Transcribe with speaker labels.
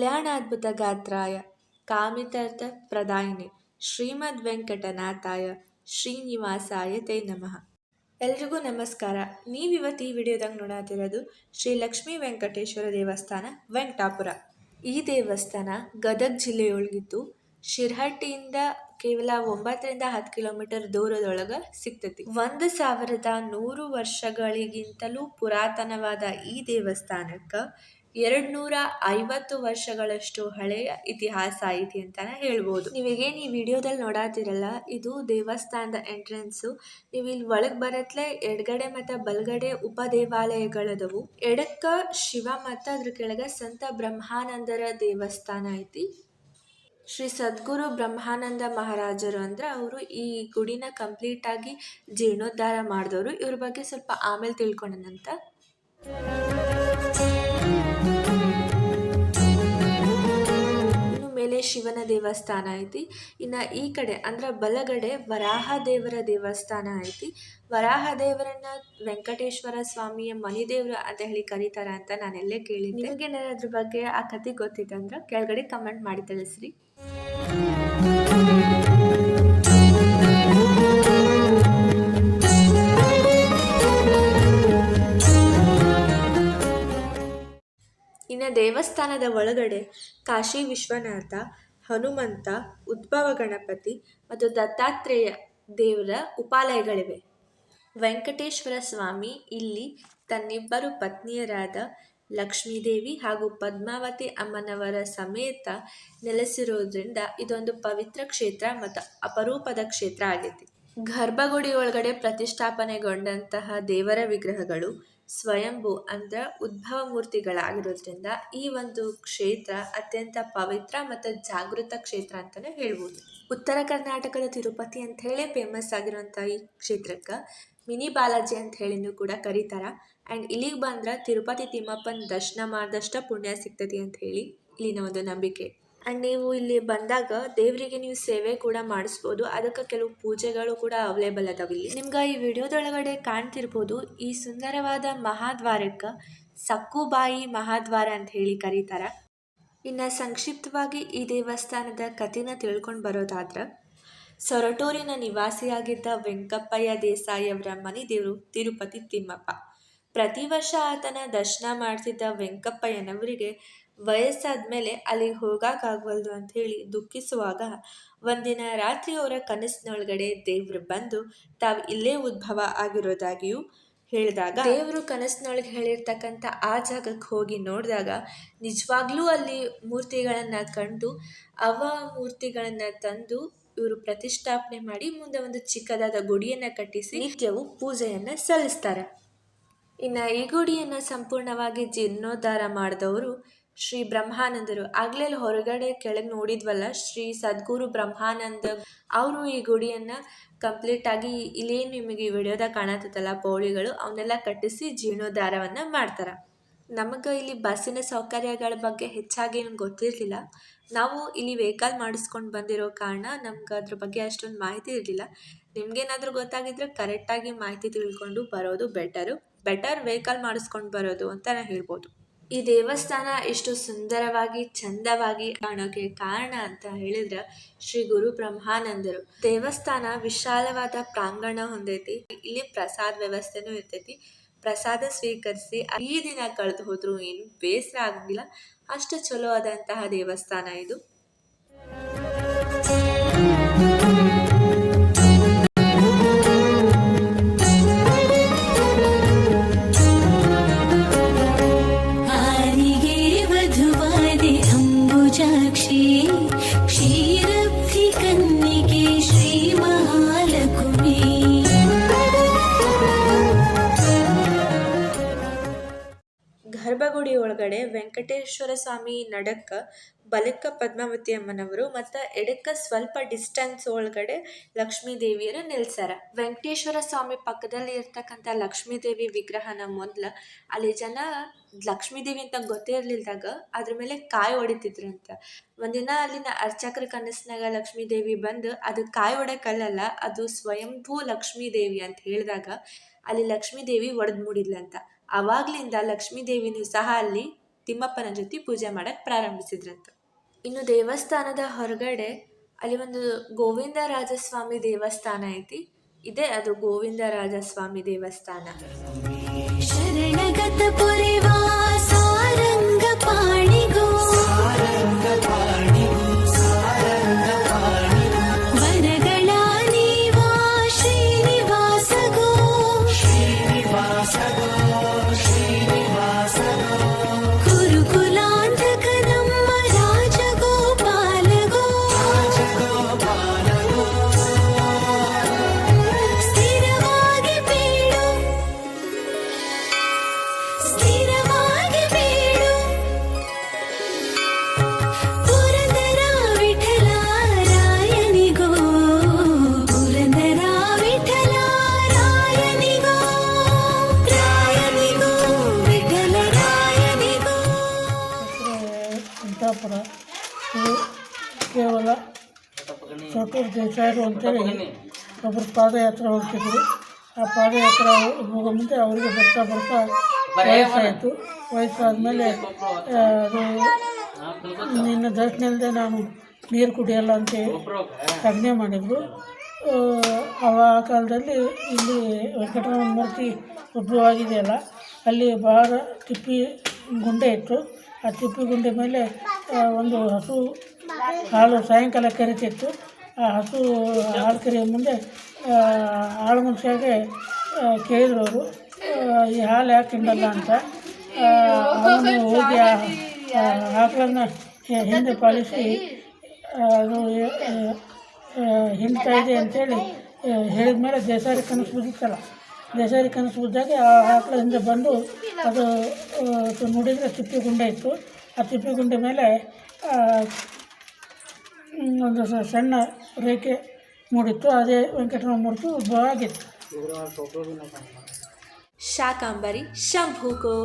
Speaker 1: ಕಲ್ಯಾಣಾದ್ಭುತಗಾತ್ರಾಯ ಕಾಮಿತಾರ್ಥಪ್ರದಾಯಿನೇ ಶ್ರೀಮದ್ವೆಂಕಟನಾಥಾಯ ಶ್ರೀನಿವಾಸಾಯ ತೇ ನಮಃ. ಎಲ್ರಿಗೂ ನಮಸ್ಕಾರ. ನೀವಿವತ್ತು ಈ ವಿಡಿಯೋದಾಗ ನೋಡತ್ತಿರೋದು ಶ್ರೀ ಲಕ್ಷ್ಮೀ ವೆಂಕಟೇಶ್ವರ ದೇವಸ್ಥಾನ ವೆಂಕಟಾಪುರ. ಈ ದೇವಸ್ಥಾನ ಗದಗ ಜಿಲ್ಲೆಯೊಳಗಿದ್ದು ಶಿರಹಟ್ಟಿಯಿಂದ ಕೇವಲ 9-10 ಕಿಲೋಮೀಟರ್ ದೂರದೊಳಗೆ ಸಿಗ್ತೈತಿ. 1100 ವರ್ಷಗಳಿಗಿಂತಲೂ ಪುರಾತನವಾದ ಈ ದೇವಸ್ಥಾನಕ್ಕೆ 250 ವರ್ಷಗಳಷ್ಟು ಹಳೆಯ ಇತಿಹಾಸ ಐತಿ ಅಂತಾನೆ ಹೇಳ್ಬೋದು. ನೀವೇನು ಈ ವಿಡಿಯೋದಲ್ಲಿ ನೋಡಾತಿರಲ್ಲ, ಇದು ದೇವಸ್ಥಾನದ ಎಂಟ್ರೆನ್ಸು. ನೀವು ಇಲ್ಲಿ ಒಳಗೆ ಬರತ್ಲೆ ಎಡಗಡೆ ಮತ್ತು ಬಲಗಡೆ ಉಪದೇವಾಲಯಗಳದವು. ಎಡಕ್ಕ ಶಿವ ಮತ್ತು ಅದ್ರ ಕೆಳಗೆ ಸಂತ ಬ್ರಹ್ಮಾನಂದರ ದೇವಸ್ಥಾನ ಐತಿ. ಶ್ರೀ ಸದ್ಗುರು ಬ್ರಹ್ಮಾನಂದ ಮಹಾರಾಜರು ಅಂದ್ರೆ ಅವರು ಈ ಗುಡಿನ ಕಂಪ್ಲೀಟ್ ಆಗಿ ಜೀರ್ಣೋದ್ಧಾರ ಮಾಡಿದವರು. ಇವ್ರ ಬಗ್ಗೆ ಸ್ವಲ್ಪ ಆಮೇಲೆ ತಿಳ್ಕೊಂಡನಂತ. ಇನ್ನು ಮೇಲೆ ಶಿವನ ದೇವಸ್ಥಾನ ಐತಿ. ಇನ್ನು ಈ ಕಡೆ ಅಂದ್ರೆ ಬಲಗಡೆ ವರಾಹ ದೇವರ ದೇವಸ್ಥಾನ ಐತಿ. ವರಾಹ ದೇವರನ್ನ ವೆಂಕಟೇಶ್ವರ ಸ್ವಾಮಿಯ ಮನಿ ದೇವ್ರ ಅಂತ ಹೇಳಿ ಕರೀತಾರ ಅಂತ ನಾನೆಲ್ಲೇ ಕೇಳಿದ್ದೆ. ನಿಮಗೇನಾರ ಅದ್ರ ಬಗ್ಗೆ ಆ ಕತೆ ಗೊತ್ತಿದೆ ಅಂದ್ರೆ ಕೆಳಗಡೆ ಕಮೆಂಟ್ ಮಾಡಿ ತಿಳಿಸ್ರಿ. ಇನ್ನು ದೇವಸ್ಥಾನದ ಒಳಗಡೆ ಕಾಶಿ ವಿಶ್ವನಾಥ, ಹನುಮಂತ, ಉದ್ಭವ ಗಣಪತಿ ಮತ್ತು ದತ್ತಾತ್ರೇಯ ದೇವರ ಉಪಾಲಯಗಳಿವೆ. ವೆಂಕಟೇಶ್ವರ ಸ್ವಾಮಿ ಇಲ್ಲಿ ತನ್ನಿಬ್ಬರು ಪತ್ನಿಯರಾದ ಲಕ್ಷ್ಮೀದೇವಿ ಹಾಗೂ ಪದ್ಮಾವತಿ ಅಮ್ಮನವರ ಸಮೇತ ನೆಲೆಸಿರೋದ್ರಿಂದ ಇದೊಂದು ಪವಿತ್ರ ಕ್ಷೇತ್ರ ಮತ್ತು ಅಪರೂಪದ ಕ್ಷೇತ್ರ ಆಗೈತಿ. ಗರ್ಭಗುಡಿ ಒಳಗಡೆ ಪ್ರತಿಷ್ಠಾಪನೆಗೊಂಡಂತಹ ದೇವರ ವಿಗ್ರಹಗಳು ಸ್ವಯಂಭೂ ಅಂದ್ರೆ ಉದ್ಭವ ಮೂರ್ತಿಗಳಾಗಿರೋದ್ರಿಂದ ಈ ಒಂದು ಕ್ಷೇತ್ರ ಅತ್ಯಂತ ಪವಿತ್ರ ಮತ್ತು ಜಾಗೃತ ಕ್ಷೇತ್ರ ಅಂತಾನೆ ಹೇಳ್ಬೋದು. ಉತ್ತರ ಕರ್ನಾಟಕದ ತಿರುಪತಿ ಅಂತ ಹೇಳಿ ಫೇಮಸ್ ಆಗಿರುವಂಥ ಈ ಕ್ಷೇತ್ರಕ್ಕೆ ಮಿನಿ ಬಾಲಾಜಿ ಅಂತ ಹೇಳಿನೂ ಕೂಡ ಕರೀತಾರ. ಆ್ಯಂಡ್ ಇಲ್ಲಿಗೆ ಬಂದ್ರೆ ತಿರುಪತಿ ತಿಮ್ಮಪ್ಪನ ದರ್ಶನ ಮಾಡಿದಷ್ಟ ಪುಣ್ಯ ಸಿಗ್ತೈತಿ ಅಂತ ಹೇಳಿ ಇಲ್ಲಿನ ಒಂದು ನಂಬಿಕೆ. ಆ್ಯಂಡ್ ನೀವು ಇಲ್ಲಿ ಬಂದಾಗ ದೇವರಿಗೆ ನೀವು ಸೇವೆ ಕೂಡ ಮಾಡಿಸ್ಬೋದು. ಅದಕ್ಕೆ ಕೆಲವು ಪೂಜೆಗಳು ಕೂಡ ಅವೈಲೇಬಲ್ ಅದಾವ ಇಲ್ಲಿ. ನಿಮ್ಗೆ ಈ ವಿಡಿಯೋದೊಳಗಡೆ ಕಾಣ್ತಿರ್ಬೋದು, ಈ ಸುಂದರವಾದ ಮಹಾದ್ವಾರಕ್ಕೆ ಸಕ್ಕುಬಾಯಿ ಮಹಾದ್ವಾರ ಅಂತ ಹೇಳಿ ಕರೀತಾರ. ಇನ್ನು ಸಂಕ್ಷಿಪ್ತವಾಗಿ ಈ ದೇವಸ್ಥಾನದ ಕಥೆನ ತಿಳ್ಕೊಂಡು ಬರೋದಾದ್ರೆ, ಸೊರಟೂರಿನ ನಿವಾಸಿಯಾಗಿದ್ದ ವೆಂಕಪ್ಪಯ್ಯ ದೇಸಾಯಿ ಅವರ ಮನೆ ದೇವರು ತಿರುಪತಿ ತಿಮ್ಮಪ್ಪ. ಪ್ರತಿ ವರ್ಷ ಆತನ ದರ್ಶನ ಮಾಡ್ತಿದ್ದ ವೆಂಕಪ್ಪಯ್ಯನವರಿಗೆ ವಯಸ್ಸಾದ್ಮೇಲೆ ಅಲ್ಲಿಗೆ ಹೋಗೋಕ್ಕಾಗವಲ್ದು ಅಂತ ಹೇಳಿ ದುಃಖಿಸುವಾಗ ಒಂದಿನ ರಾತ್ರಿ ಅವರ ಕನಸಿನೊಳಗಡೆ ದೇವ್ರು ಬಂದು ತಾವು ಇಲ್ಲೇ ಉದ್ಭವ ಆಗಿರೋದಾಗಿಯೂ ಹೇಳಿದಾಗ ದೇವರು ಕನಸಿನೊಳಗೆ ಹೇಳಿರ್ತಕ್ಕಂಥ ಆ ಜಾಗಕ್ಕೆ ಹೋಗಿ ನೋಡಿದಾಗ ನಿಜವಾಗ್ಲೂ ಅಲ್ಲಿ ಮೂರ್ತಿಗಳನ್ನು ಕಂಡು ಅವ ಮೂರ್ತಿಗಳನ್ನು ತಂದು ಇವರು ಪ್ರತಿಷ್ಠಾಪನೆ ಮಾಡಿ ಮುಂದೆ ಒಂದು ಚಿಕ್ಕದಾದ ಗುಡಿಯನ್ನು ಕಟ್ಟಿಸಿ ನಿತ್ಯವೂ ಪೂಜೆಯನ್ನು ಸಲ್ಲಿಸ್ತಾರೆ. ಇನ್ನು ಈ ಗುಡಿಯನ್ನು ಸಂಪೂರ್ಣವಾಗಿ ಜೀರ್ಣೋದ್ಧಾರ ಮಾಡಿದವರು ಶ್ರೀ ಬ್ರಹ್ಮಾನಂದರು. ಆಗ್ಲೇ ಹೊರಗಡೆ ಕೆಳಗೆ ನೋಡಿದ್ವಲ್ಲ ಶ್ರೀ ಸದ್ಗುರು ಬ್ರಹ್ಮಾನಂದ ಅವರು ಈ ಗುಡಿಯನ್ನು ಕಂಪ್ಲೀಟ್ ಆಗಿ ಇಲ್ಲೇನು ನಿಮಗೆ ಈ ವಿಡಿಯೋದಾಗ ಕಾಣತ್ತಲ್ಲ ಪೌಳಿಗಳು ಅವನ್ನೆಲ್ಲ ಕಟ್ಟಿಸಿ ಜೀರ್ಣೋದ್ಧಾರವನ್ನು ಮಾಡ್ತಾರೆ. ನಮಗೆ ಇಲ್ಲಿ ಬಸ್ಸಿನ ಸೌಕರ್ಯಗಳ ಬಗ್ಗೆ ಹೆಚ್ಚಾಗಿ ಏನು ಗೊತ್ತಿರಲಿಲ್ಲ. ನಾವು ಇಲ್ಲಿ ವೆಹಿಕಲ್ ಮಾಡಿಸ್ಕೊಂಡು ಬಂದಿರೋ ಕಾರಣ ನಮ್ಗೆ ಅದ್ರ ಬಗ್ಗೆ ಅಷ್ಟೊಂದು ಮಾಹಿತಿ ಇರಲಿಲ್ಲ. ನಿಮ್ಗೇನಾದರೂ ಗೊತ್ತಾಗಿದ್ರೆ ಕರೆಕ್ಟಾಗಿ ಮಾಹಿತಿ ತಿಳ್ಕೊಂಡು ಬರೋದು ಬೆಟರ್ ವೆಹಿಕಲ್ ಮಾಡಿಸ್ಕೊಂಡು ಬರೋದು ಅಂತ ಹೇಳ್ಬೋದು. ಈ ದೇವಸ್ಥಾನ ಇಷ್ಟು ಸುಂದರವಾಗಿ ಚಂದವಾಗಿ ಕಾಣೋಕೆ ಕಾರಣ ಅಂತ ಹೇಳಿದ್ರೆ ಶ್ರೀ ಗುರು ಬ್ರಹ್ಮಾನಂದರು. ದೇವಸ್ಥಾನ ವಿಶಾಲವಾದ ಪ್ರಾಂಗಣ ಹೊಂದೈತಿ. ಇಲ್ಲಿ ಪ್ರಸಾದ ವ್ಯವಸ್ಥೆನೂ ಇರ್ತೈತಿ. ಪ್ರಸಾದ ಸ್ವೀಕರಿಸಿ ಈ ದಿನ ಕಳೆದು ಹೋದ್ರು ಏನು ಬೇಸರ ಆಗಂಗಿಲ್ಲ. ಅಷ್ಟು ಚಲೋ ಆದಂತಹ ದೇವಸ್ಥಾನ ಇದು. ಗರ್ಭಗುಡಿ ಒಳಗಡೆ ವೆಂಕಟೇಶ್ವರ ಸ್ವಾಮಿ ನಡಕ್ಕ ಬಲಕ್ಕ ಪದ್ಮಾವತಿ ಅಮ್ಮನವರು ಮತ್ತು ಎಡಕ್ಕ ಸ್ವಲ್ಪ ಡಿಸ್ಟೆನ್ಸ್ ಒಳಗಡೆ ಲಕ್ಷ್ಮೀ ದೇವಿಯರು ನಿಲ್ಸಾರ. ವೆಂಕಟೇಶ್ವರ ಸ್ವಾಮಿ ಪಕ್ಕದಲ್ಲಿ ಇರ್ತಕ್ಕಂಥ ಲಕ್ಷ್ಮೀ ದೇವಿ ವಿಗ್ರಹನ ಮೊದಲು ಅಲ್ಲಿ ಜನ ಲಕ್ಷ್ಮೀ ದೇವಿ ಅಂತ ಗೊತ್ತೇ ಇರ್ಲಿಲ್ದಾಗ ಅದ್ರ ಮೇಲೆ ಕಾಯಿ ಹೊಡಿತಿದ್ರಂತ. ಒಂದಿನ ಅಲ್ಲಿನ ಅರ್ಚಕರ ಕನಸಿನಾಗ ಲಕ್ಷ್ಮೀ ದೇವಿ ಬಂದು ಅದು ಕಾಯಿ ಹೊಡಕಲ್ಲ, ಅದು ಸ್ವಯಂಭೂ ಲಕ್ಷ್ಮೀ ದೇವಿ ಅಂತ ಹೇಳಿದಾಗ ಅಲ್ಲಿ ಲಕ್ಷ್ಮೀ ದೇವಿ ಒಡೆದು ಮೂಡಿದ್ಲಂತ. ಆವಾಗ್ಲಿಂದ ಲಕ್ಷ್ಮೀ ದೇವಿನೂ ಸಹ ಅಲ್ಲಿ ತಿಮ್ಮಪ್ಪನ ಜೊತೆ ಪೂಜೆ ಮಾಡಕ್ಕೆ ಪ್ರಾರಂಭಿಸಿದ್ರಂತ. ಇನ್ನು ದೇವಸ್ಥಾನದ ಹೊರಗಡೆ ಅಲ್ಲಿ ಒಂದು ಗೋವಿಂದರಾಜಸ್ವಾಮಿ ದೇವಸ್ಥಾನ ಐತಿ. ಇದೇ ಅದು ಗೋವಿಂದರಾಜಸ್ವಾಮಿ ದೇವಸ್ಥಾನ. ಶರಣಗತ ಪುರಿವಾ ಸಾರಂಗ ಪಾಣಿಗೋ ವರಗಳ ನೀವಾ ಶ್ರೀನಿವಾಸಗೋ ಕುರುಕುಲಾಂತಕ ನಮ್ಮ ರಾಜಗೋಪಾಲಗೋ ಸ್ಥಿರವಾಗಿ ಬೀಳು ಸ್ಥಿರವಾಗಿ ಬೀಳು ಪುರಂದರ ವಿಠಲ ರಾಯನಿಗೋ ಪುರಂದರ ವಿಠಲ ರಾಯನಿಗೋ ರಾಯನಿಗೋ ವಿಠಲ ರಾಯನಿಗೋ.
Speaker 2: ಕುಂದಾಪುರ ಇದು ಕೇವಲ ಚೋಟೂರು ದೇಸಾಯರು ಅಂತೇಳಿ ಒಬ್ಬರು ಪಾದಯಾತ್ರೆ ಹೋಗ್ತಿದ್ರು. ಆ ಪಾದಯಾತ್ರೆ ಹೋಗೋ ಮುಂದೆ ಅವರಿಗೆ ಬರ್ತಾ ಬರ್ತಾ ವಯಸ್ಸಾಯಿತು. ವಯಸ್ಸಾದಮೇಲೆ ಅದು ನಿನ್ನ ದರ್ಶನ ಇಲ್ಲದೆ ನಾನು ನೀರು ಕುಡಿಯಲ್ಲ ಅಂತ ಆಜ್ಞೆ ಮಾಡಿದರು. ಆ ಕಾಲದಲ್ಲಿ ಇಲ್ಲಿ ವೆಂಕಟರಮಣ ಮೂರ್ತಿ ಉದ್ಭವ ಆಗಿದೆಯಲ್ಲ, ಅಲ್ಲಿ ಬಹಳ ತಿಪ್ಪಿ ಗುಂಡೆ ಇತ್ತು. ಆ ತಿಪ್ಪಿ ಗುಂಡೆ ಮೇಲೆ ಒಂದು ಹಸು ಹಾಲು ಸಾಯಂಕಾಲ ಕರಿತಿತ್ತು. ಆ ಹಸು ಹಾಲು ಕರಿಯೋ ಮುಂದೆ ಆಳು ಮನುಷ್ಯಾಗೆ ಕೇಳಿದ್ರು ಅವರು, ಈ ಹಾಲು ಯಾಕೆ ಹಿಂಡಲ್ಲ ಅಂತ. ಅವನು ಹೋಗಿ ಆ ಆಕಳನ್ನು ಹಿಂದೆ ಪಾಲಿಸಿ ಅದು ಹಿಂಡ್ತಾ ಇದೆ ಅಂತೇಳಿ ಹೇಳಿದ ಮೇಲೆ ದೇಸಾರಿ ಕನಸು ಬಿದ್ದಿತ್ತಲ್ಲ, ದೇಸಾರಿ ಕನಸು ಬಿದ್ದಾಗ ಆ ಆಕಳ ಹಿಂದೆ ಬಂದು ಅದು ನೋಡಿದರೆ ತಿಪ್ಪಿ ಗುಂಡೆ ಇತ್ತು. ಆ ತಿಪ್ಪಿ ಗುಂಡೆ ಮೇಲೆ ಒಂದು ಸಣ್ಣ ರೇಖೆ ಮೂಡಿತ್ತು. ಅದೇ ವೆಂಕಟರಮಣ ಮೂರ್ತಿ ಉದ್ಭವ ಆಗಿತ್ತು.
Speaker 1: ಶಾಕಾಂಬರಿ ಶಂಭುಗೋ